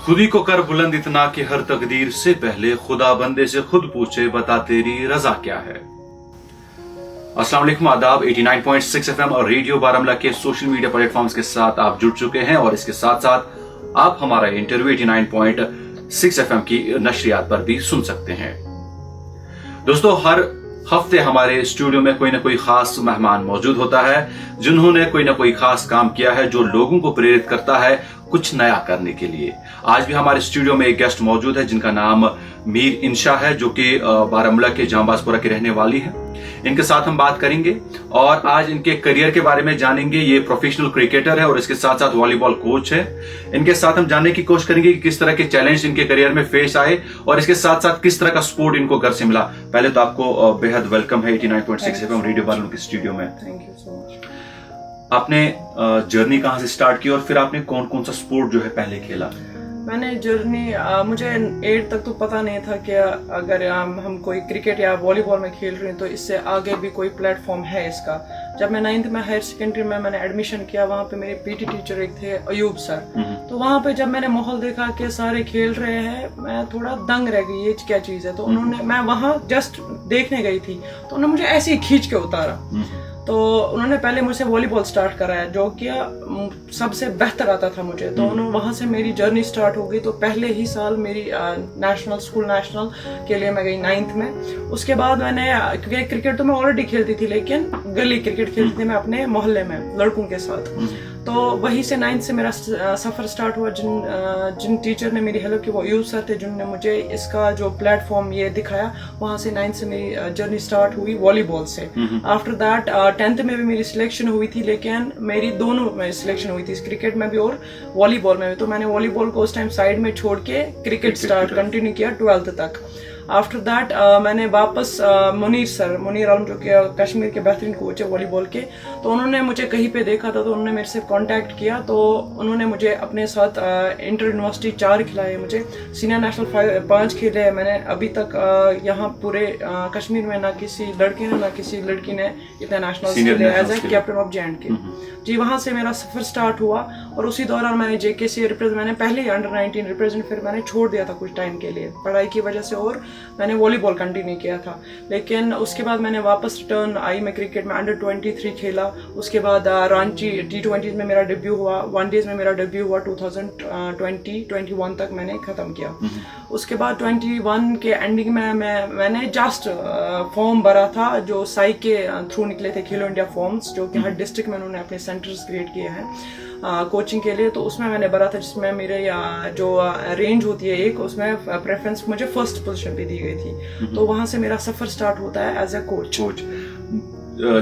खुदी को कर बुलंद इतना कि हर तकदीर से पहले खुदा बंदे से खुद पूछे बता तेरी रजा क्या है। अस्सलाम वालेकुम, आदाब। 89.6 FM और रेडियो बारामूला के सोशल मीडिया प्लेटफॉर्म्स के साथ आप जुड़ चुके हैं और इसके साथ साथ आप हमारा इंटरव्यू 89.6 FM की नशरियात पर भी सुन सकते हैं। दोस्तों, हर हफ्ते हमारे स्टूडियो में कोई ना कोई खास मेहमान मौजूद होता है जिन्होंने कोई ना कोई खास काम किया है जो लोगों को प्रेरित करता है कुछ नया करने के लिए। आज भी हमारे स्टूडियो में एक गेस्ट मौजूद है जिनका नाम मीर इंशा है, जो कि बारामूला के जांबाजपुरा की रहने वाली है। इनके साथ हम बात करेंगे और आज इनके करियर के बारे में जानेंगे। ये प्रोफेशनल क्रिकेटर है और इसके साथ साथ वॉलीबॉल कोच है। इनके साथ हम जानने की कोशिश करेंगे कि किस तरह के चैलेंज इनके करियर में फेस आए और इसके साथ साथ किस तरह का सपोर्ट इनको घर से मिला। पहले तो आपको बेहद वेलकम है 89.6 FM रेडियो बारामूला के स्टूडियो में। Thank you so much. आपने जर्नी कहाँ से स्टार्ट की और फिर आपने कौन कौन सा स्पोर्ट जो है पहले खेला? मैंने जर्नी मुझे 8 तक तो पता नहीं था कि अगर हम कोई क्रिकेट या वॉलीबॉल में खेल रहे हैं तो इससे आगे भी कोई प्लेटफॉर्म है इसका। जब मैं 9th में हायर सेकेंडरी में मैंने एडमिशन किया, वहाँ पे मेरे पीटी टीचर एक थे अयूब सर। तो वहाँ पे जब मैंने माहौल देखा कि सारे खेल रहे हैं, मैं थोड़ा दंग रह गई, ये क्या चीज़ है। तो उन्होंने, मैं वहाँ जस्ट देखने गई थी तो उन्होंने मुझे ऐसे ही खींच के उतारा। तो उन्होंने पहले मुझसे वॉलीबॉल स्टार्ट कराया जो कि सबसे बेहतर आता था मुझे। तो उन्होंने वहाँ से मेरी जर्नी स्टार्ट हो गई। तो पहले ही साल मेरी नेशनल के लिए मैं गई 9th में। उसके बाद मैंने, क्योंकि क्रिकेट तो मैं ऑलरेडी खेलती थी लेकिन गली क्रिकेट खेलती थी मैं अपने मोहल्ले में लड़कों के साथ। तो वहीं से 9th से मेरा सफ़र स्टार्ट हुआ। जिन टीचर ने मेरी हेल्प की वो अयूब सर थे, जिन्होंने मुझे इसका जो प्लेटफॉर्म ये दिखाया। वहाँ से 9th से मेरी जर्नी स्टार्ट हुई वॉलीबॉल से। आफ्टर दैट 10th में भी मेरी सिलेक्शन हुई थी, लेकिन मेरी दोनों में सिलेक्शन हुई थी, क्रिकेट में भी और वॉलीबॉल में भी। तो मैंने वॉलीबॉल को उस टाइम साइड में छोड़ के क्रिकेट स्टार्ट कंटिन्यू किया 12th तक। आफ्टर दैट मैंने वापस मुनीर आलम जो कि कश्मीर के बेहतरीन कोच है वॉलीबॉल के, तो उन्होंने मुझे कहीं पे देखा था तो उन्होंने मेरे से कांटेक्ट किया। तो उन्होंने मुझे अपने साथ इंटर यूनिवर्सिटी 4 खिलाए, मुझे सीनियर नेशनल 5 खेले हैं मैंने अभी तक। यहाँ पूरे कश्मीर में ना किसी लड़के ने ना किसी लड़की ने इतना नेशनल खेले as a captain of J&K जी। वहाँ से मेरा सफ़र स्टार्ट हुआ और उसी दौरान मैंने JKC रिप्रेजेंट, मैंने पहले ही अंडर 19 रिप्रेजेंट, फिर मैंने छोड़ दिया था कुछ टाइम के लिए पढ़ाई की वजह से, और मैंने वॉलीबॉल कंटिन्यू किया था। लेकिन उसके बाद मैंने वापस रिटर्न आई, मैं क्रिकेट में अंडर 23 खेला। उसके बाद रांची T20 में मेरा डेब्यू हुआ, वनडेज में मेरा डेब्यू हुआ 2020-21 तक मैंने ख़त्म किया। उसके बाद 21 के एंडिंग में मैंने जस्ट फॉर्म भरा था जो साई के थ्रू निकले थे, खेलो इंडिया फॉर्म्स, जो कि हर डिस्ट्रिक्ट में उन्होंने अपने सेंटर्स क्रिएट किए हैं कोचिंग के लिए। तो उसमें मैंने भरा था, जिसमें मेरे जो रेंज होती है एक, उसमें प्रेफरेंस मुझे फर्स्ट पोजीशन पे दी गई थी। तो वहाँ से मेरा सफ़र स्टार्ट होता है एज ए कोच।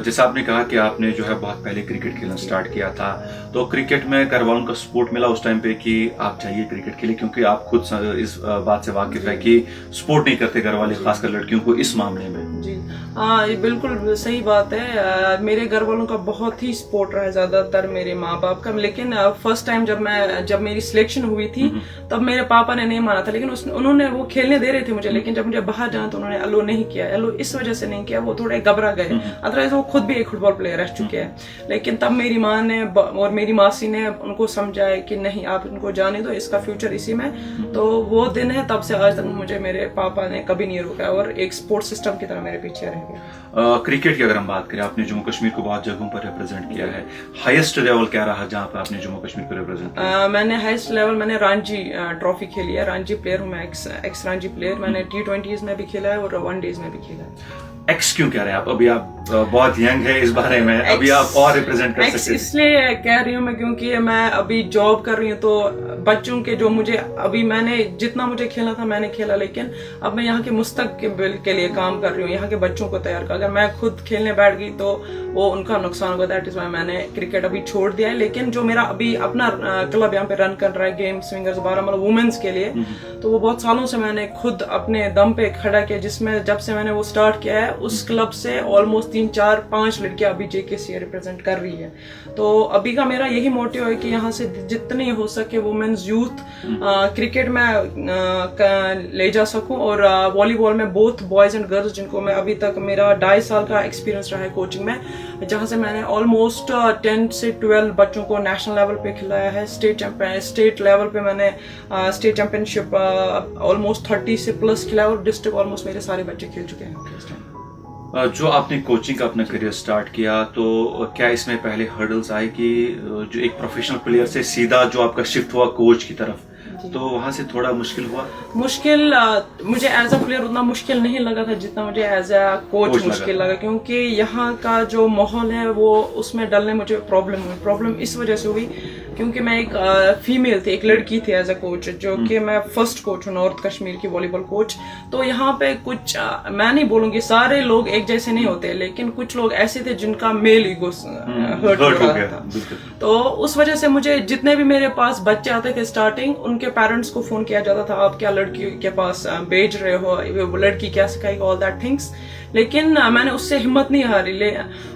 जैसा आपने कहा कि आपने जो है बहुत पहले क्रिकेट खेलना स्टार्ट किया था, तो क्रिकेट में घर वालों का सपोर्ट मिला उस टाइम पे कि आप चाहिए क्रिकेट खेलिए, क्योंकि आप खुद इस बात से वाकिफ है कि सपोर्ट नहीं करते घर वाले, खासकर लड़कियों को इस मामले में? जी हाँ, ये बिल्कुल सही बात है। मेरे घर वालों का बहुत ही सपोर्ट रहा है, ज़्यादातर मेरे माँ बाप का। लेकिन फर्स्ट टाइम जब मेरी सिलेक्शन हुई थी तब मेरे पापा ने नहीं माना था, लेकिन उन्होंने वो खेलने दे रहे थे मुझे। लेकिन जब मुझे बाहर जाना तो उन्होंने अलो नहीं किया। अलो इस वजह से नहीं किया, वो थोड़े घबरा गए, अदरवाइज वो खुद भी एक फुटबॉल प्लेयर रह चुके हैं। लेकिन तब मेरी माँ ने और मेरी मासी ने उनको समझाया कि नहीं, आप इनको जाने दो, इसका फ्यूचर इसी में। तो वो दिन है, तब से आज तक मुझे मेरे पापा ने कभी नहीं रोका और एक स्पोर्ट्स सिस्टम की तरह मेरे पीछे रह गए। क्रिकेट की अगर हम बात करें, आपने जम्मू कश्मीर को बहुत जगहों पर रिप्रेजेंट किया है। हाईएस्ट लेवल क्या रहा जहाँ पर आपने जम्मू कश्मीर को रिप्रेजेंट किया? मैंने हाईएस्ट लेवल मैंने रणजी ट्रॉफी खेली है। रणजी प्लेयर हूँ मैं, एक्स रणजी प्लेयर। मैंने T20s में भी खेला है और वनडेज में भी खेला है। एक्स क्यों कह रहे हैं आप? अभी आप बहुत यंग है इस बारे में, अभी आप और रिप्रेजेंट कर सकते हैं। इसलिए कह रही हूँ मैं क्योंकि मैं अभी जॉब कर रही हूँ, तो बच्चों के जो मुझे अभी, मैंने जितना मुझे खेलना था मैंने खेला, लेकिन अब मैं यहाँ के मुस्तकबिल के लिए काम कर रही हूँ, यहाँ के बच्चों को तैयार कर। अगर मैं खुद खेलने बैठ गई तो वो उनका नुकसान होगा। दैट इज वाई मैंने क्रिकेट अभी छोड़ दिया है। लेकिन जो मेरा अभी अपना क्लब यहाँ पे रन कर रहा है, गेम स्विंगर्स बारामूला वुमेन्स के लिए, तो वो बहुत सालों से मैंने खुद अपने दम पे खड़ा किया, जिसमें जब से मैंने वो स्टार्ट किया है उस क्लब से ऑलमोस्ट 3, 4, 5 लड़कियां अभी JKC रिप्रेजेंट कर रही है। तो अभी का मेरा यही मोटिव है कि यहाँ से जितनी हो सके वुमेन्स यूथ क्रिकेट में ले जा सकूं, और वॉलीबॉल में बोथ बॉयज एंड गर्ल्स, जिनको मैं अभी तक मेरा 2.5 साल का एक्सपीरियंस रहा है कोचिंग में, जहाँ से मैंने ऑलमोस्ट 10 से 12 बच्चों को नेशनल लेवल पे खिलाया है। स्टेट लेवल पे मैंने स्टेट चैंपियनशिप ऑलमोस्ट 30 से प्लस खिलाया, और डिस्ट्रिक्ट ऑलमोस्ट मेरे सारे बच्चे खेल चुके हैं इस टाइम। जो आपने कोचिंग का अपना करियर स्टार्ट किया, तो क्या इसमें पहले हर्डल्स आए कि जो एक प्रोफेशनल प्लेयर से सीधा जो आपका शिफ्ट हुआ कोच की तरफ, तो वहां से थोड़ा मुश्किल हुआ? मुश्किल मुझे एज अ प्लेयर उतना मुश्किल नहीं लगा था जितना मुझे एज अ कोच मुश्किल लगा, क्योंकि यहाँ का जो माहौल है वो उसमें डलने मुझे प्रॉब्लम इस वजह से हुई क्योंकि मैं एक फीमेल थी, एक लड़की थी एज अ कोच, जो कि मैं फर्स्ट कोच हूँ नॉर्थ कश्मीर की वॉलीबॉल कोच। तो यहाँ पे कुछ मैं नहीं बोलूंगी सारे लोग एक जैसे नहीं होते, लेकिन कुछ लोग ऐसे थे जिनका मेल ईगो हर्ट हो रहा था। तो उस वजह से मुझे जितने भी मेरे पास बच्चे आते थे स्टार्टिंग, उनके पेरेंट्स को फोन किया जाता था, आप क्या लड़की के पास भेज रहे हो, वो लड़की क्या सिखाएगी, ऑल दैट थिंग्स। लेकिन मैंने उससे हिम्मत नहीं हारी,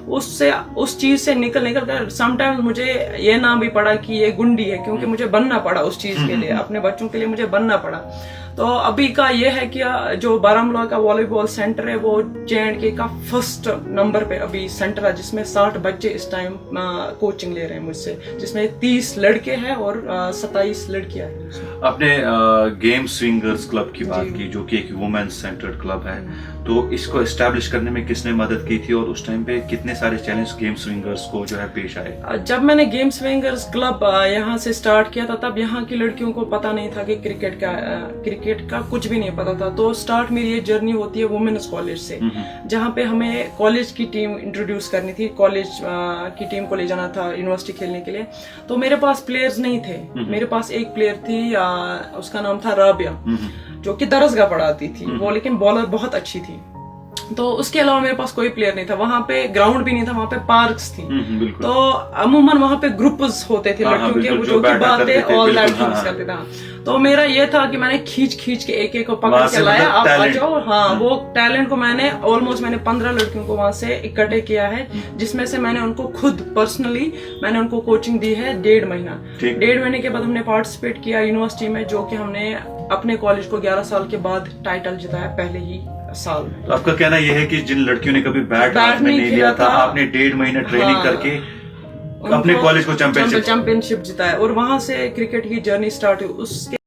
उससे उस चीज से निकल कर समटाइम्स मुझे ये ना भी पड़ा कि ये गुंडी है, क्योंकि मुझे बनना पड़ा उस चीज के लिए, अपने बच्चों के लिए मुझे बनना पड़ा। तो अभी का ये है कि जो बारामूला का वॉलीबॉल सेंटर है वो J&K का फर्स्ट नंबर पे अभी सेंटर है, जिसमें 60 बच्चे इस टाइम कोचिंग ले रहे हैं मुझसे, जिसमें 30 लड़के हैं और 27 लड़कियां हैं। आपने गेम स्विंगर्स क्लब की बात की, जो कि एक वुमेन्स सेंटर्ड क्लब है, तो इसको एस्टैब्लिश करने में किसने मदद की थी, और उस टाइम पे कितने सारे चैलेंज गेम स्विंगर्स को जो है पेश आए? जब मैंने गेम स्विंगर्स क्लब यहाँ से स्टार्ट किया था, तब यहाँ की लड़कियों को पता नहीं था कि क्रिकेट का कुछ भी नहीं पता था। तो स्टार्ट मेरी ये जर्नी होती है वुमेन्स कॉलेज से, जहाँ पे हमें कॉलेज की टीम इंट्रोड्यूस करनी थी, कॉलेज की टीम को ले जाना था यूनिवर्सिटी खेलने के लिए। तो मेरे पास प्लेयर्स नहीं थे, मेरे पास एक प्लेयर थी, उसका नाम था राबिया, जो कि दरसगाह पढ़ाती थी वो, लेकिन बॉलर बहुत अच्छी थी। तो उसके अलावा मेरे पास कोई प्लेयर नहीं था, वहां पे ग्राउंड भी नहीं था, वहां पे पार्क्स थी। तो अमूमन वहां पे ग्रुप्स होते थे लड़कियों के, जो कि बातें ऑल दैट थिंग्स करते थे। तो मेरा ये था कि मैंने खींच के एक को पकड़ के लाया, आप आ जाओ। हाँ, वो टैलेंट को मैंने 15 लड़कियों को वहां से इकट्ठे किया है, जिसमें से मैंने उनको खुद पर्सनली मैंने उनको कोचिंग दी है 1.5 महीना। 1.5 महीने के बाद हमने पार्टिसिपेट किया यूनिवर्सिटी में, जो कि हमने अपने कॉलेज को 11 साल के बाद टाइटल जिताया पहले ही साल में। तो आपका कहना यह है कि जिन लड़कियों ने कभी बैट हाथ में नहीं लिया था, आपने 1.5 महीने ट्रेनिंग करके अपने कॉलेज को चैंपियनशिप जिताया, और वहां से क्रिकेट की जर्नी स्टार्ट हुई। उसके